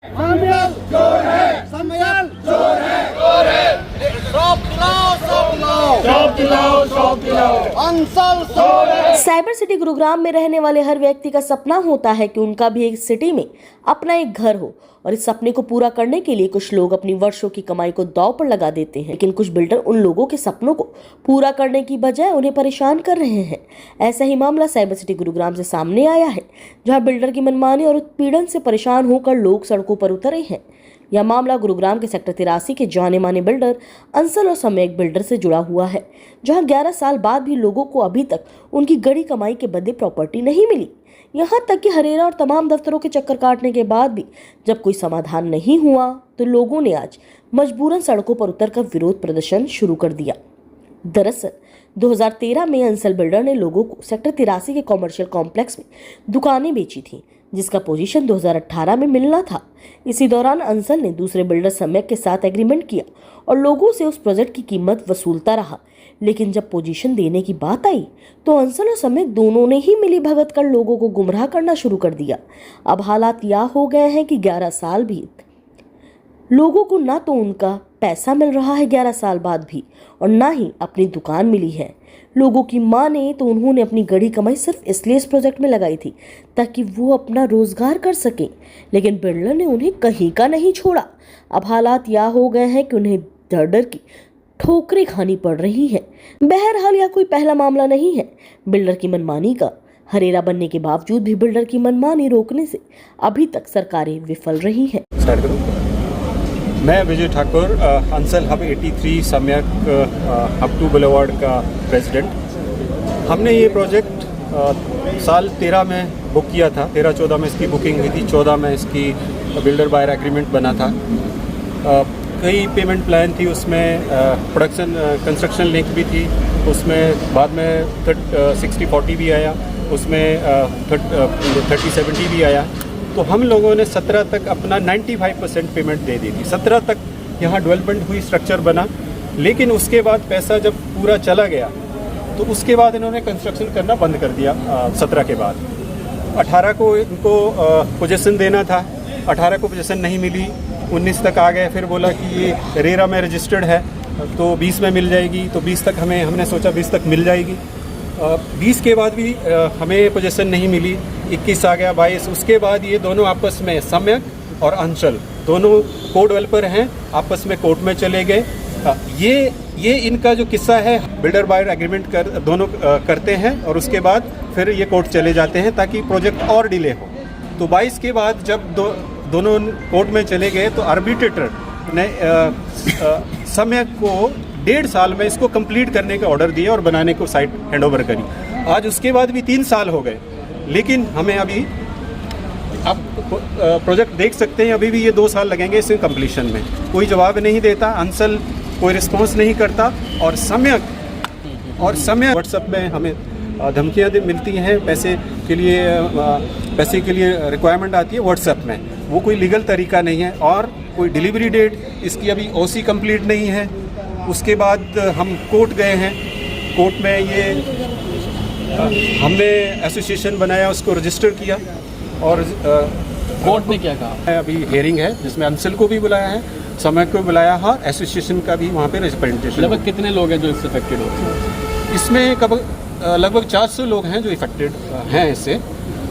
सम्मेल चोर है, सम्मेल चोर है, चोर है। शॉप दिलाओ, शॉप दिलाओ, शॉप दिलाओ, शॉप दिलाओ। अंसल चोर है। साइबर सिटी गुरुग्राम में रहने वाले हर व्यक्ति का सपना होता है कि उनका भी एक सिटी में अपना एक घर हो, और इस सपने को पूरा करने के लिए कुछ लोग अपनी वर्षों की कमाई को दांव पर लगा देते हैं, लेकिन कुछ बिल्डर उन लोगों के सपनों को पूरा करने की बजाय उन्हें परेशान कर रहे हैं। ऐसा ही मामला साइबर सिटी गुरुग्राम से सामने आया है, जहां बिल्डर की मनमानी और उत्पीड़न से परेशान होकर लोग सड़कों पर उतरे हैं। यह मामला गुरुग्राम के सेक्टर 83 के जाने माने बिल्डर अंसल और सम्यक बिल्डर से जुड़ा हुआ है, जहां 11 साल बाद भी लोगों को अभी तक उनकी गड़ी कमाई के बदले प्रॉपर्टी नहीं मिली। यहाँ तक कि हरेरा और तमाम दफ्तरों के चक्कर काटने के बाद भी जब कोई समाधान नहीं हुआ, तो लोगों ने आज मजबूरन सड़कों पर उतरकर विरोध प्रदर्शन शुरू कर दिया। दरअसल 2013 में अंसल बिल्डर ने लोगों को सेक्टर 83 के कॉमर्शियल कॉम्प्लेक्स में दुकानें बेची थी, जिसका पोजीशन 2018 में मिलना था। इसी दौरान अंसल ने दूसरे बिल्डर सम्यक के साथ एग्रीमेंट किया और लोगों से उस प्रोजेक्ट की कीमत वसूलता रहा, लेकिन जब पोजीशन देने की बात आई तो अंसल और सम्यक दोनों ने ही मिली भगत कर लोगों को गुमराह करना शुरू कर दिया। अब हालात यह हो गए हैं कि 11 साल बीत लोगों को ना तो उनका पैसा मिल रहा है 11 साल बाद भी, और ना ही अपनी दुकान मिली है। लोगों की माने तो उन्होंने अपनी गड़ी कमाई सिर्फ इसलिए इस प्रोजेक्ट में लगाई थी ताकि वो अपना रोजगार कर सकें, लेकिन बिल्डर ने उन्हें कहीं का नहीं छोड़ा। अब हालात यह हो गए हैं कि उन्हें डर डर की ठोकरें खानी पड़ रही हैं। बहरहाल यह कोई पहला मामला नहीं है बिल्डर की मनमानी का। हरेरा बनने के बावजूद भी बिल्डर की मनमानी रोकने से अभी तक सरकारें विफल रही हैं। मैं विजय ठाकुर, अंसल हब 83 सम्यक हब 2 बुलेवार्ड का प्रेसिडेंट। हमने ये प्रोजेक्ट साल 13 में बुक किया था। 13-14 में इसकी बुकिंग हुई थी, 14 में इसकी बिल्डर बायर एग्रीमेंट बना था। कई पेमेंट प्लान थी, उसमें प्रोडक्शन कंस्ट्रक्शन लिंक भी थी, उसमें बाद में 60-40 भी आया, उसमें 30-70 भी आया। तो हम लोगों ने 17 तक अपना 95% पेमेंट दे दी थी। 17 तक यहाँ डेवलपमेंट हुई, स्ट्रक्चर बना, लेकिन उसके बाद पैसा जब पूरा चला गया तो उसके बाद इन्होंने कंस्ट्रक्शन करना बंद कर दिया। 17 के बाद 18 को इनको पोजीशन देना था, 18 को पोजीशन नहीं मिली, 19 तक आ गए। फिर बोला कि ये रेरा में रजिस्टर्ड है तो 20 में मिल जाएगी, तो 20 तक हमने सोचा 20 तक मिल जाएगी। 20 के बाद भी हमें पोजीशन नहीं मिली, 21 आ गया, 22। उसके बाद ये दोनों आपस में सम्यक और अंचल दोनों को डेवलपर हैं, आपस में कोर्ट में चले गए। ये इनका जो किस्सा है, बिल्डर बायर एग्रीमेंट दोनों करते हैं और उसके बाद फिर ये कोर्ट चले जाते हैं ताकि प्रोजेक्ट और डिले हो। तो 22 के बाद जब दोनों कोर्ट में चले गए तो आर्बिट्रेटर ने सम्यक को 1.5 साल में इसको कंप्लीट करने का ऑर्डर दिया और बनाने को साइट हैंडओवर करी। आज उसके बाद भी 3 साल हो गए, लेकिन हमें अभी आप प्रोजेक्ट देख सकते हैं, अभी भी ये 2 साल लगेंगे इसे कंप्लीशन में। कोई जवाब नहीं देता, अंसल कोई रिस्पॉन्स नहीं करता, और सम्यक व्हाट्सएप में हमें धमकियाँ मिलती हैं, पैसे के लिए रिक्वायरमेंट आती है व्हाट्सएप में। वो कोई लीगल तरीका नहीं है, और कोई डिलीवरी डेट इसकी अभी ओसी कंप्लीट नहीं है। उसके बाद हम कोर्ट गए हैं, कोर्ट में ये हमने एसोसिएशन बनाया, उसको रजिस्टर किया, और कोर्ट ने क्या कहा? अभी हियरिंग है जिसमें अंसल को भी बुलाया है, समय को भी बुलाया है, एसोसिएशन का भी वहाँ पे रिप्रेजेंटेशन। लगभग कितने लोग हैं जो इससे अफेक्टेड होते हैं? इसमें लगभग 400 लोग हैं जो इफेक्टेड हैं इससे,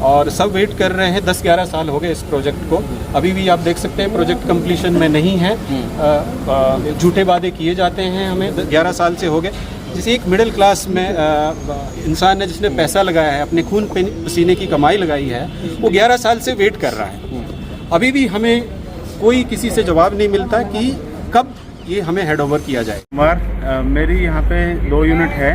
और सब वेट कर रहे हैं। 10-11 साल हो गए इस प्रोजेक्ट को, अभी भी आप देख सकते हैं प्रोजेक्ट कंप्लीशन में नहीं है। झूठे वादे किए जाते हैं, हमें 11 साल से हो गए। जैसे एक मिडिल क्लास में इंसान है जिसने पैसा लगाया है, अपने खून पसीने की कमाई लगाई है, वो 11 साल से वेट कर रहा है। अभी भी हमें कोई किसी से जवाब नहीं मिलता कि कब ये हमें हैंडओवर किया जाए। मेरी यहाँ पे 2 यूनिट है,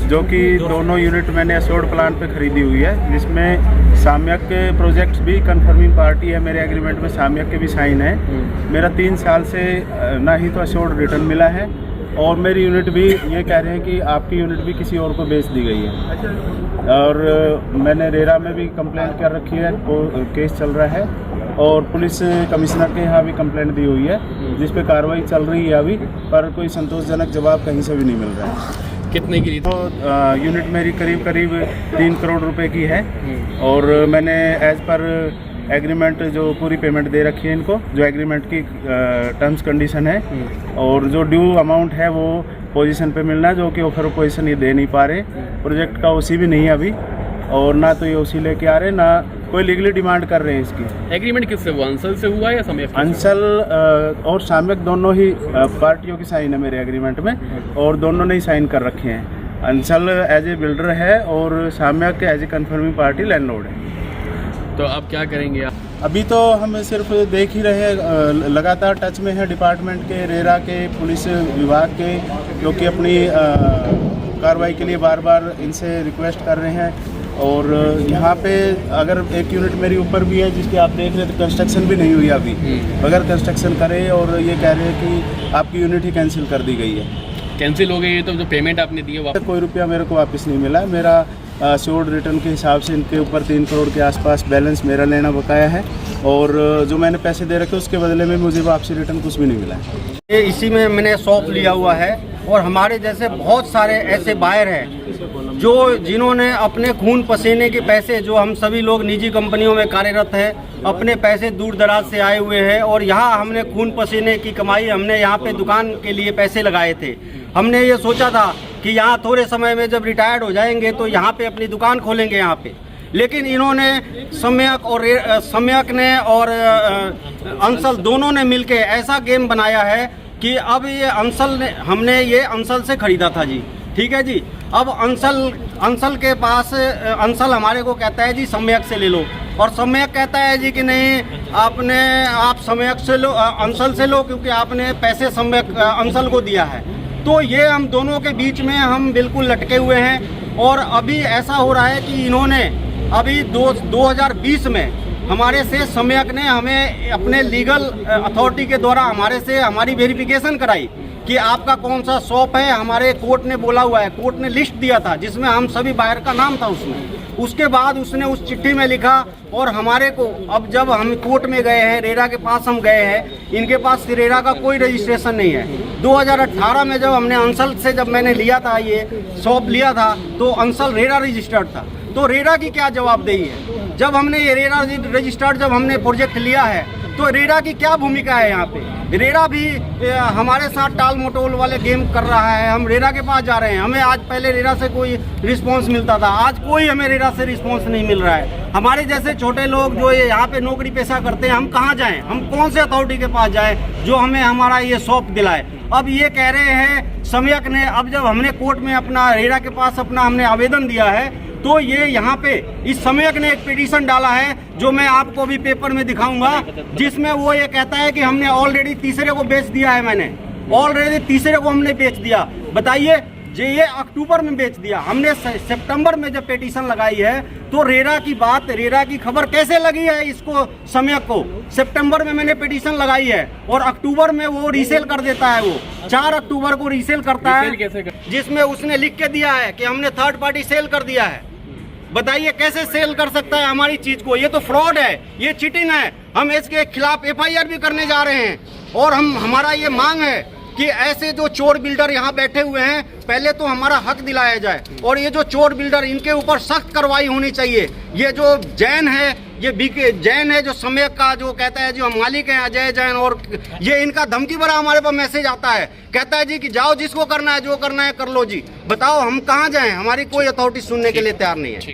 जो कि दोनों यूनिट मैंने एश्योर्ड प्लान पे खरीदी हुई है, जिसमें साम्यक के प्रोजेक्ट्स भी कंफर्मिंग पार्टी है। मेरे एग्रीमेंट में साम्यक के भी साइन है। मेरा 3 साल से ना ही तो एश्योर्ड रिटर्न मिला है, और मेरी यूनिट भी ये कह रहे हैं कि आपकी यूनिट भी किसी और को बेच दी गई है। और मैंने रेरा में भी कंप्लेंट कर रखी है, केस चल रहा है, और पुलिस कमिश्नर के यहाँ भी कंप्लेंट दी हुई है, जिस पे कार्रवाई चल रही है अभी, पर कोई संतोषजनक जवाब कहीं से भी नहीं मिल रहा है। कितने की? तो यूनिट मेरी करीब 3 करोड़ रुपए की है, और मैंने एज पर एग्रीमेंट जो पूरी पेमेंट दे रखी है इनको, जो एग्रीमेंट की टर्म्स कंडीशन है, और जो ड्यू अमाउंट है वो पोजीशन पे मिलना है, जो कि ऑफर पोजीशन ये दे नहीं पा रहे। प्रोजेक्ट का ओसी भी नहीं है अभी, और ना तो ये ओसी लेके आ रहे, ना कोई लीगली डिमांड कर रहे हैं इसकी। एग्रीमेंट किससे हुआ, अंसल से हुआ या सम्यक? अंसल और साम्यक दोनों ही पार्टियों की साइन है मेरे एग्रीमेंट में, और दोनों ने ही साइन कर रखे हैं। अंसल एज ए बिल्डर है और Samyak as a conforming party landlord है। तो अब क्या करेंगे आप? अभी तो हम सिर्फ देख ही रहे हैं, लगातार टच में है डिपार्टमेंट के, रेरा के, पुलिस विभाग के, क्योंकि अपनी कार्रवाई के लिए बार बार इनसे रिक्वेस्ट कर रहे हैं। और यहाँ पे अगर एक यूनिट मेरी ऊपर भी है जिसकी आप देख रहे हैं, तो कंस्ट्रक्शन भी नहीं हुई अभी, अगर कंस्ट्रक्शन करे, और ये कह रहे हैं कि आपकी यूनिट ही कैंसिल कर दी गई है। कैंसिल हो गई है, तो जो पेमेंट आपने दी है वापस? कोई रुपया मेरे को वापस नहीं मिला। मेरा श्योर्ड रिटर्न के हिसाब से इनके ऊपर 3 करोड़ के आसपास बैलेंस मेरा लेना बकाया है, और जो मैंने पैसे दे रखे उसके बदले में मुझे वापसी रिटर्न कुछ भी नहीं मिला है। ये इसी में मैंने शॉप लिया हुआ है, और हमारे जैसे बहुत सारे ऐसे बायर हैं जो जिन्होंने अपने खून पसीने के पैसे, जो हम सभी लोग निजी कंपनियों में कार्यरत हैं, अपने पैसे दूर दराज से आए हुए हैं, और यहाँ हमने खून पसीने की कमाई, हमने यहाँ पे दुकान के लिए पैसे लगाए थे। हमने ये सोचा था कि यहाँ थोड़े समय में जब रिटायर्ड हो जाएंगे तो यहाँ पे अपनी दुकान खोलेंगे यहाँ पे, लेकिन इन्होंने सम्यक ने और अंसल दोनों ने मिलके ऐसा गेम बनाया है कि अब ये हमने ये अंसल से खरीदा था जी, ठीक है जी। अब अंसल के पास अंसल हमारे को कहता है जी सम्यक से ले लो, और सम्यक कहता है जी कि नहीं, आप सम्यक से लो, अंसल से लो, क्योंकि आपने पैसे सम्यक अंसल को दिया है। तो ये हम दोनों के बीच में हम बिल्कुल लटके हुए हैं, और अभी ऐसा हो रहा है कि इन्होंने अभी 2020 में हमारे से सम्यक ने हमें अपने लीगल अथॉरिटी के द्वारा हमारी वेरिफिकेशन कराई कि आपका कौन सा शॉप है। हमारे कोर्ट ने बोला हुआ है, कोर्ट ने लिस्ट दिया था जिसमें हम सभी बायर का नाम था उसमें। उसके बाद उसने उस चिट्ठी में लिखा, और हमारे को अब जब हम कोर्ट में गए हैं, रेरा के पास हम गए हैं, इनके पास रेरा का कोई रजिस्ट्रेशन नहीं है। 2018 में जब हमने अंसल से मैंने लिया था, ये शॉप लिया था, तो अंसल रेरा रजिस्टर्ड था। तो रेरा की क्या जवाबदेही है? जब हमने ये रेरा रजिस्टर्ड जब हमने प्रोजेक्ट लिया है, तो रेरा की क्या भूमिका है यहाँ पे? रेरा भी हमारे साथ टाल मटोल वाले गेम कर रहा है। हम रेरा के पास जा रहे हैं, हमें आज पहले रेरा से कोई रिस्पांस मिलता था, आज कोई हमें रेरा से रिस्पांस नहीं मिल रहा है। हमारे जैसे छोटे लोग जो ये यहाँ पे नौकरी पेशा करते हैं, हम कहाँ जाएं? हम कौन से अथॉरिटी के पास जाएं जो हमें हमारा ये शॉप दिलाए? अब ये कह रहे हैं सम्यक ने, अब जब हमने कोर्ट में अपना रेरा के पास अपना हमने आवेदन दिया है, तो ये यहाँ पे इस सम्यक ने एक पिटीशन डाला है, जो मैं आपको भी पेपर में दिखाऊंगा, जिसमें वो ये कहता है कि हमने ऑलरेडी तीसरे को बेच दिया है। मैंने ऑलरेडी तीसरे को हमने बेच दिया। बताइए, ये अक्टूबर में बेच दिया हमने। सितंबर में जब पिटीशन लगाई है, तो रेरा की खबर कैसे लगी है इसको सम्यक को? सितंबर में मैंने पिटीशन लगाई है, और अक्टूबर में वो रीसेल कर देता है। वो 4 अक्टूबर को रीसेल करता है, जिसमें उसने लिख के दिया है कि हमने थर्ड पार्टी सेल कर दिया है। बताइए कैसे सेल कर सकता है हमारी चीज को? ये तो फ्रॉड है, ये चीटिंग है। हम इसके खिलाफ FIR भी करने जा रहे हैं, और हमारा ये मांग है कि ऐसे जो चोर बिल्डर यहाँ बैठे हुए हैं, पहले तो हमारा हक दिलाया जाए, और ये जो चोर बिल्डर, इनके ऊपर सख्त कार्रवाई होनी चाहिए। ये जो जैन है, ये BK जैन है, जो सम्यक का जो कहता है, जो मालिक है अजय जैन, और ये इनका धमकी भरा हमारे पास मैसेज आता है, कहता है जी कि जाओ, जिसको करना है जो करना है कर लो जी। बताओ हम कहाँ जाएं? हमारी कोई अथॉरिटी सुनने के लिए तैयार नहीं है।